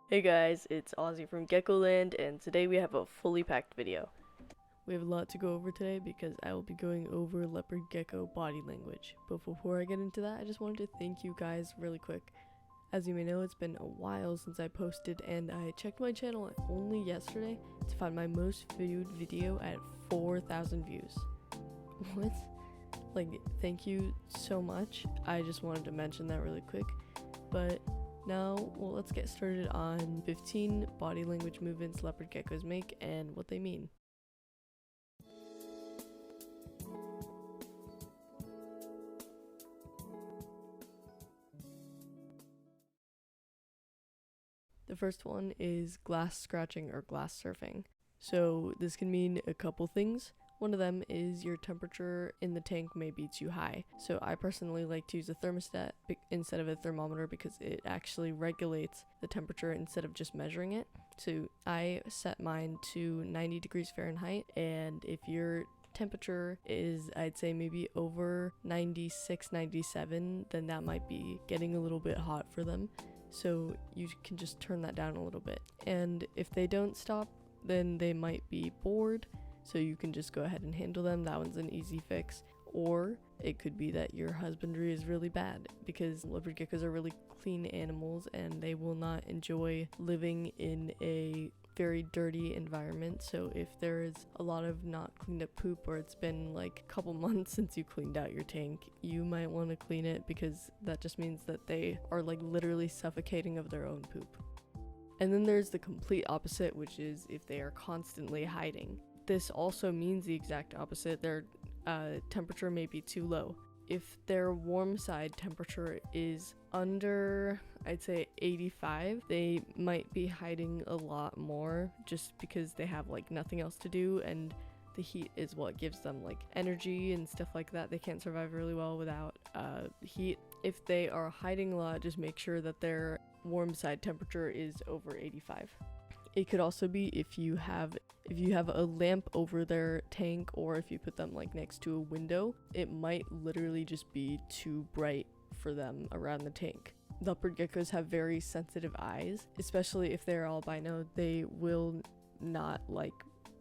Hey guys, it's Ozzy from Geckoland, and today we have a fully packed video. We have a lot to go over today because I will be going over Leopard Gecko body language. But before I get into that, I just wanted to thank you guys really quick. As you may know, it's been a while since I posted, and I checked my channel only yesterday to find my most viewed video at 4,000 views. What? Like, thank you so much. I just wanted to mention that really quick. But now, well, let's get started on 15 body language movements leopard geckos make and what they mean. The first one is glass scratching or glass surfing. So this can mean a couple things. One of them is your temperature in the tank may be too high. So I personally like to use a thermostat instead of a thermometer because it actually regulates the temperature instead of just measuring it. So I set mine to 90 degrees Fahrenheit, and if your temperature is, I'd say, maybe over 96, 97, then that might be getting a little bit hot for them. So you can just turn that down a little bit. And if they don't stop, then they might be bored. So you can just go ahead and handle them. That one's an easy fix. Or it could be that your husbandry is really bad, because leopard geckos are really clean animals and they will not enjoy living in a very dirty environment. So if there is a lot of not cleaned up poop, or it's been like a couple months since you cleaned out your tank, you might want to clean it, because that just means that they are like literally suffocating of their own poop. And then there's the complete opposite, which is if they are constantly hiding. This also means the exact opposite. Their temperature may be too low. If their warm side temperature is under, I'd say 85, they might be hiding a lot more just because they have like nothing else to do, and the heat is what gives them like energy and stuff like that. They can't survive really well without heat. If they are hiding a lot, just make sure that their warm side temperature is over 85. It could also be if you have a lamp over their tank, or if you put them like next to a window, it might literally just be too bright for them around the tank. Leopard geckos have very sensitive eyes, especially if they're albino. They will not like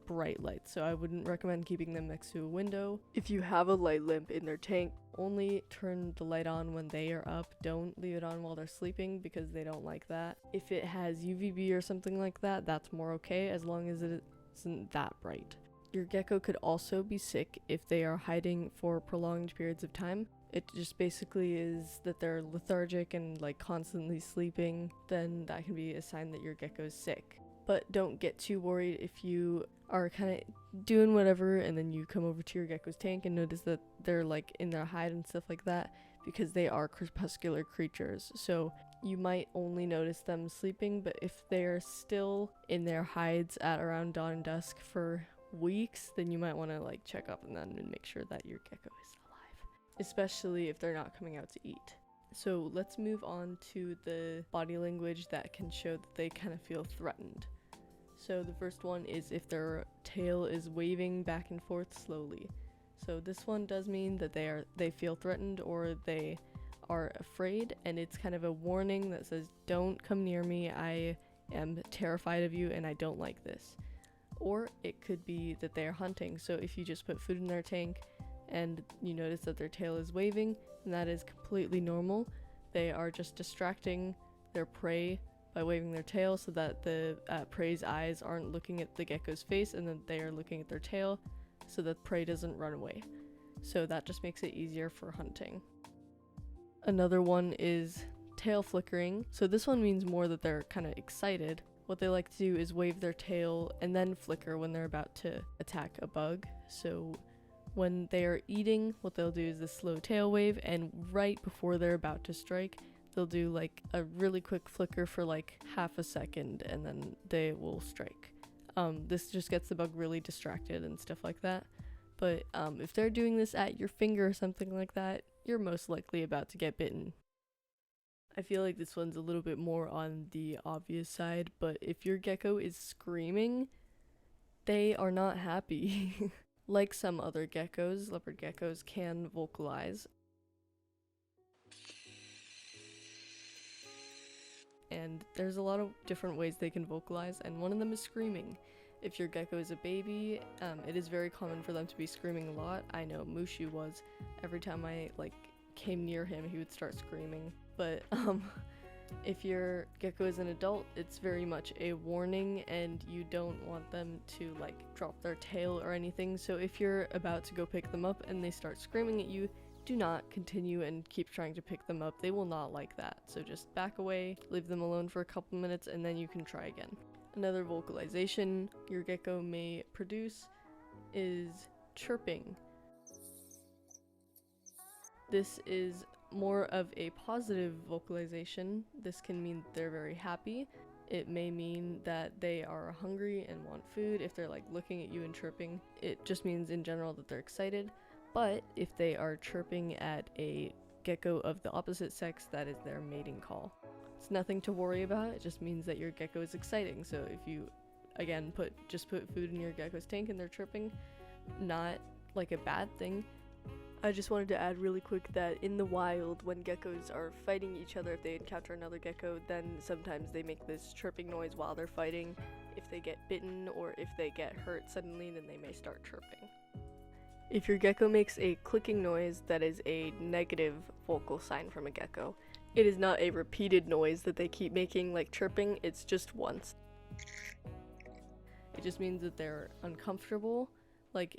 bright lights, so I wouldn't recommend keeping them next to a window. If you have a light lamp in their tank, only turn the light on when they are up. Don't leave it on while they're sleeping, because they don't like that. If it has UVB or something like that, that's more okay, as long as it isn't that bright. Your gecko could also be sick if they are hiding for prolonged periods of time. It just basically is that they're lethargic and like constantly sleeping. Then that can be a sign that your gecko is sick. But don't get too worried if you are kind of doing whatever and then you come over to your gecko's tank and notice that they're like in their hide and stuff like that, because they are crepuscular creatures. So you might only notice them sleeping, but if they're still in their hides at around dawn and dusk for weeks, then you might want to like check up on them and make sure that your gecko is alive, especially if they're not coming out to eat. So let's move on to the body language that can show that they kind of feel threatened. So the first one is if their tail is waving back and forth slowly. So this one does mean that they feel threatened, or they are afraid, and it's kind of a warning that says, don't come near me, I am terrified of you and I don't like this. Or it could be that they are hunting. So if you just put food in their tank and you notice that their tail is waving, and that is completely normal. They are just distracting their prey by waving their tail so that the prey's eyes aren't looking at the gecko's face, and then they are looking at their tail so that prey doesn't run away. So that just makes it easier for hunting. Another one is tail flickering. So this one means more that they're kind of excited. What they like to do is wave their tail and then flicker when they're about to attack a bug. So when they are eating, what they'll do is the slow tail wave, and right before they're about to strike, they'll do like a really quick flicker for like half a second, and then they will strike. This just gets the bug really distracted and stuff like that. But if they're doing this at your finger or something like that, you're most likely about to get bitten. I feel like this one's a little bit more on the obvious side, but if your gecko is screaming, they are not happy. Like some other geckos, leopard geckos can vocalize. and there's a lot of different ways they can vocalize, and one of them is screaming. If your gecko is a baby, it is very common for them to be screaming a lot. I know Mushu was. Every time I came near him, he would start screaming. But if your gecko is an adult, it's very much a warning, and you don't want them to drop their tail or anything. So if you're about to go pick them up and they start screaming at you, do not continue and keep trying to pick them up. They will not like that. So just back away, leave them alone for a couple minutes, and then you can try again. Another vocalization your gecko may produce is chirping. This is more of a positive vocalization. This can mean they're very happy. It may mean that they are hungry and want food. If they're looking at you and chirping, it just means in general that they're excited. But if they are chirping at a gecko of the opposite sex, that is their mating call. It's nothing to worry about. It just means that your gecko is exciting. So if you, again, put food in your gecko's tank and they're chirping, not a bad thing. I just wanted to add really quick that in the wild, when geckos are fighting each other, if they encounter another gecko, then sometimes they make this chirping noise while they're fighting. If they get bitten or if they get hurt suddenly, then they may start chirping. If your gecko makes a clicking noise, that is a negative vocal sign from a gecko. It is not a repeated noise that they keep making like chirping, it's just once. It just means that they're uncomfortable.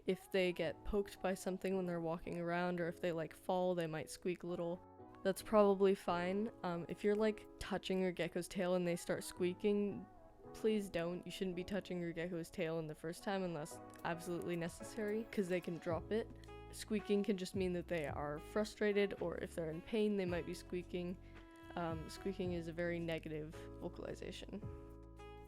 If they get poked by something when they're walking around, or if they fall, they might squeak a little. That's probably fine. If you're touching your gecko's tail and they start squeaking, please don't. You shouldn't be touching your gecko's tail in the first time unless absolutely necessary, because they can drop it. Squeaking can just mean that they are frustrated, or if they're in pain, they might be squeaking. Squeaking is a very negative vocalization.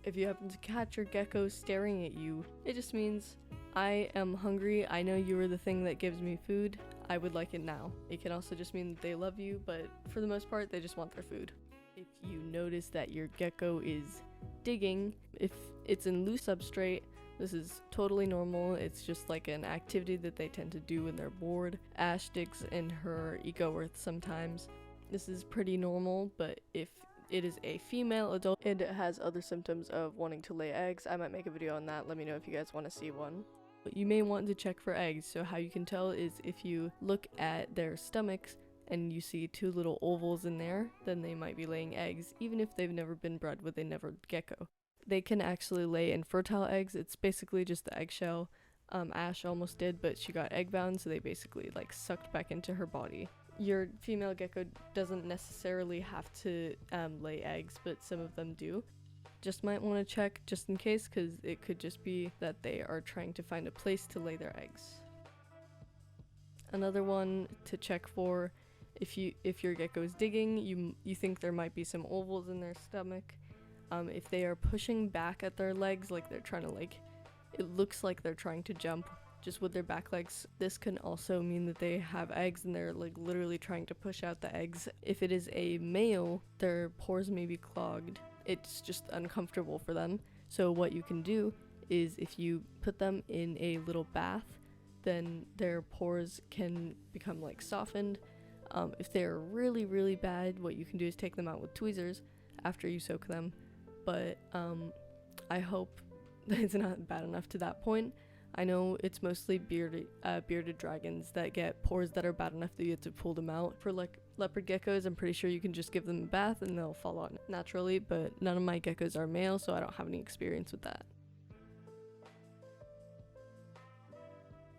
If you happen to catch your gecko staring at you, it just means, I am hungry, I know you are the thing that gives me food, I would like it now. It can also just mean that they love you, but for the most part, they just want their food. If you notice that your gecko is digging, if it's in loose substrate, this is totally normal. It's just an activity that they tend to do when they're bored. Ash digs in her eco earth sometimes. This is pretty normal, but if it is a female adult and it has other symptoms of wanting to lay eggs, I might make a video on that. Let me know if you guys want to see one. But you may want to check for eggs. So how you can tell is if you look at their stomachs and you see two little ovals in there, then they might be laying eggs, even if they've never been bred with another gecko. They can actually lay infertile eggs. It's basically just the eggshell. Ash almost did, but she got egg bound, so they basically sucked back into her body. Your female gecko doesn't necessarily have to lay eggs, but some of them do. Just might want to check just in case, because it could just be that they are trying to find a place to lay their eggs. Another one to check for, if your gecko is digging, you think there might be some ovals in their stomach. If they are pushing back at their legs, they're trying to it looks like they're trying to jump just with their back legs, this can also mean that they have eggs and they're literally trying to push out the eggs. If it is a male, their pores may be clogged. It's just uncomfortable for them. So what you can do is if you put them in a little bath, then their pores can become softened. If they're really, really bad, what you can do is take them out with tweezers after you soak them. But I hope that it's not bad enough to that point. I know it's mostly bearded dragons that get pores that are bad enough that you have to pull them out. For leopard geckos, I'm pretty sure you can just give them a bath and they'll fall out naturally, but none of my geckos are male, so I don't have any experience with that.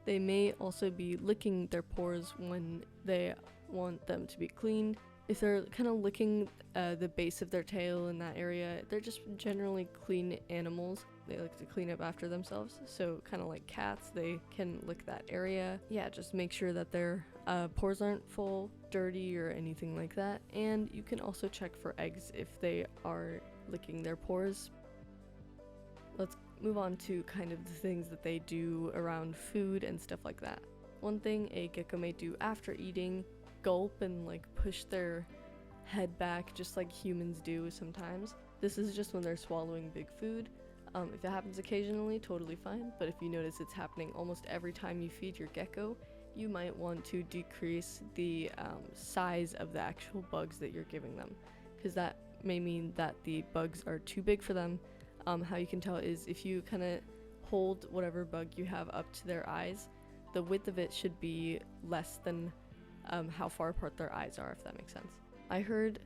They may also be licking their pores when they want them to be cleaned. If they're kind of licking the base of their tail in that area, they're just generally clean animals. They like to clean up after themselves, so kind of like cats, they can lick that area. Yeah, just make sure that their pores aren't full, dirty, or anything like that. And you can also check for eggs if they are licking their pores. Let's move on to kind of the things that they do around food and stuff like that. One thing a gecko may do after eating, gulp and push their head back just like humans do sometimes. This is just when they're swallowing big food. If it happens occasionally, totally fine, but if you notice it's happening almost every time you feed your gecko, you might want to decrease the size of the actual bugs that you're giving them, because that may mean that the bugs are too big for them. How you can tell is if you kind of hold whatever bug you have up to their eyes, the width of it should be less than how far apart their eyes are, if that makes sense. I heard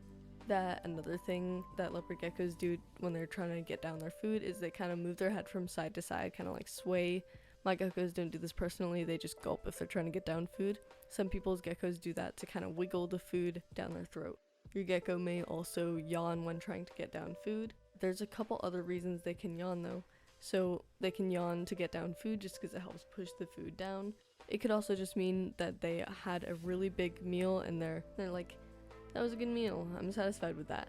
that another thing that leopard geckos do when they're trying to get down their food is they kind of move their head from side to side, kind of like sway. My geckos don't do this personally, they just gulp if they're trying to get down food. Some people's geckos do that to kind of wiggle the food down their throat. Your gecko may also yawn when trying to get down food. There's a couple other reasons they can yawn though. So they can yawn to get down food just because it helps push the food down. It could also just mean that they had a really big meal and they're like, that was a good meal, I'm satisfied with that.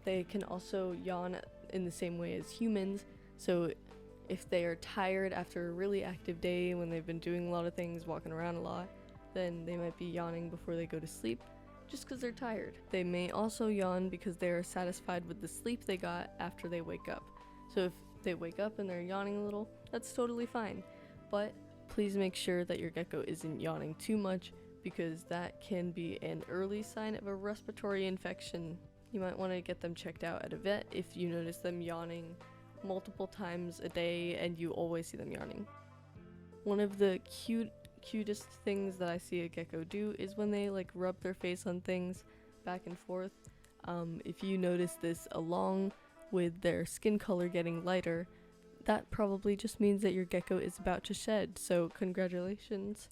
They can also yawn in the same way as humans. So if they are tired after a really active day when they've been doing a lot of things, walking around a lot, then they might be yawning before they go to sleep just because they're tired. They may also yawn because they are satisfied with the sleep they got after they wake up. So if they wake up and they're yawning a little, that's totally fine. But please make sure that your gecko isn't yawning too much, because that can be an early sign of a respiratory infection. You might want to get them checked out at a vet if you notice them yawning multiple times a day and you always see them yawning. One of the cutest things that I see a gecko do is when they like rub their face on things back and forth. If you notice this along with their skin color getting lighter, that probably just means that your gecko is about to shed, so congratulations.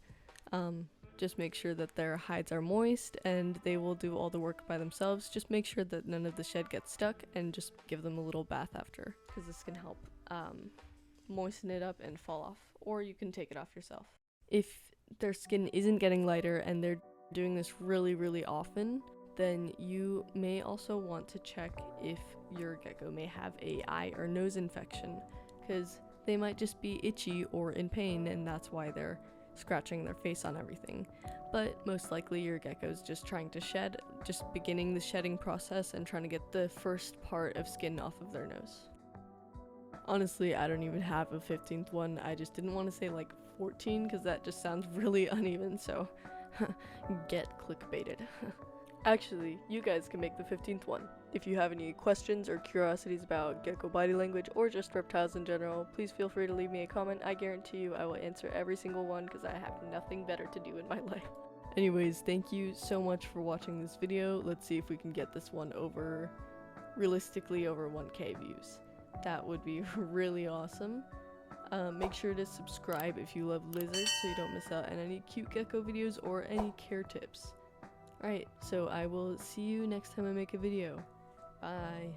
Just make sure that their hides are moist and they will do all the work by themselves. Just make sure that none of the shed gets stuck and just give them a little bath after, because this can help moisten it up and fall off, or you can take it off yourself. If their skin isn't getting lighter and they're doing this really often, then you may also want to check if your gecko may have a eye or nose infection, because they might just be itchy or in pain and that's why they're scratching their face on everything. But most likely your gecko's just trying to shed, just beginning the shedding process and trying to get the first part of skin off of their nose. Honestly, I don't even have a 15th one. I just didn't want to say like 14 because that just sounds really uneven, so get clickbaited. Actually, you guys can make the 15th one. If you have any questions or curiosities about gecko body language or just reptiles in general, please feel free to leave me a comment. I guarantee you I will answer every single one because I have nothing better to do in my life. Anyways, thank you so much for watching this video. Let's see if we can get this one realistically over 1K views. That would be really awesome. Make sure to subscribe if you love lizards so you don't miss out on any cute gecko videos or any care tips. Alright, so I will see you next time I make a video. Bye.